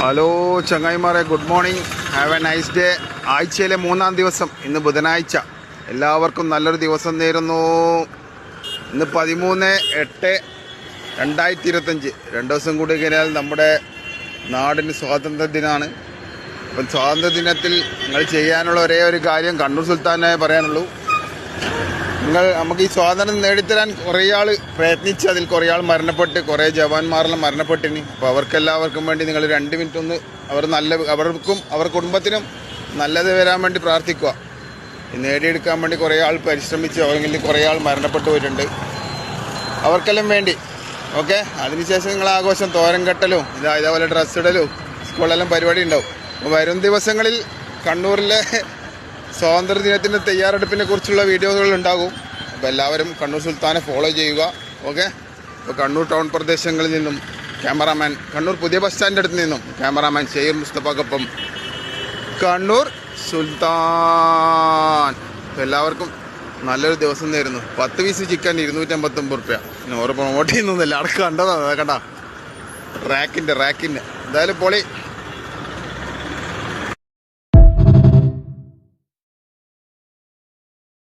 Hello ചങ്ങായിമാരെ, good morning, have a nice day. ആഴ്ചയിലെ 3-ാം ദിവസം, ഇന്ന് ബുധനാഴ്ച. എല്ലാവർക്കും നല്ലൊരു ദിവസം നേരുന്നു. ഇന്ന് 13/8/2025. 2 ദിവസം കൂടി കഴിഞ്ഞാൽ നമ്മുടെ നാടിന് സ്വാതന്ത്ര്യ ദിനമാണ്. അപ്പം സ്വാതന്ത്ര്യ ദിനത്തിൽ നിങ്ങൾ ചെയ്യാനുള്ള ഒരേ ഒരു കാര്യം കണ്ണൂർ സുൽത്താനെ പറയാനുള്ളൂ. നമുക്ക് ഈ സ്വാതന്ത്ര്യം നേടിത്തരാൻ കുറേ ആൾ പ്രയത്നിച്ച് അതിൽ കുറേ ആൾ മരണപ്പെട്ട്, കുറേ ജവാന്മാരെല്ലാം മരണപ്പെട്ടിനി. അപ്പോൾ അവർക്കെല്ലാവർക്കും വേണ്ടി നിങ്ങൾ 2 മിനിറ്റ് ഒന്ന് അവർക്കും അവരുടെ കുടുംബത്തിനും നല്ലത് വരാൻ വേണ്ടി പ്രാർത്ഥിക്കുക. നേടിയെടുക്കാൻ വേണ്ടി കുറേ ആൾ പരിശ്രമിച്ച് അവരെങ്കിൽ കുറേ ആൾ മരണപ്പെട്ടു പോയിട്ടുണ്ട്. അവർക്കെല്ലാം വേണ്ടി ഓക്കെ. അതിനുശേഷം നിങ്ങൾ ആഘോഷം തോരൻ കെട്ടലും ഇതേപോലെ ഡ്രസ്സ് ഇടലും സ്കൂളിലെല്ലാം പരിപാടി ഉണ്ടാവും. അപ്പോൾ വരും ദിവസങ്ങളിൽ കണ്ണൂരിലെ സ്വാതന്ത്ര്യ ദിനത്തിൻ്റെ തയ്യാറെടുപ്പിനെ കുറിച്ചുള്ള വീഡിയോകൾ ഉണ്ടാകും. അപ്പോൾ എല്ലാവരും കണ്ണൂർ സുൽത്താനെ ഫോളോ ചെയ്യുക. ഓക്കെ. അപ്പോൾ കണ്ണൂർ ടൗൺ പ്രദേശങ്ങളിൽ നിന്നും ക്യാമറാമാൻ, കണ്ണൂർ പുതിയ ബസ് സ്റ്റാൻഡിൻ്റെ അടുത്ത് നിന്നും ക്യാമറാമാൻ ഷെയ്ർ മുസ്തഫക്കൊപ്പം കണ്ണൂർ സുൽത്താൻ. അപ്പോൾ എല്ലാവർക്കും നല്ലൊരു ദിവസം നേരുന്നു. 10 പീസ് ചിക്കൻ 259 റുപ്യ. പിന്നെ ഓരോ പ്രൊമോട്ട് ചെയ്യുന്നൊന്നുമില്ല. അവിടെ കണ്ടതാണ്, കണ്ട റാക്കിൻ്റെ എന്തായാലും പൊളി.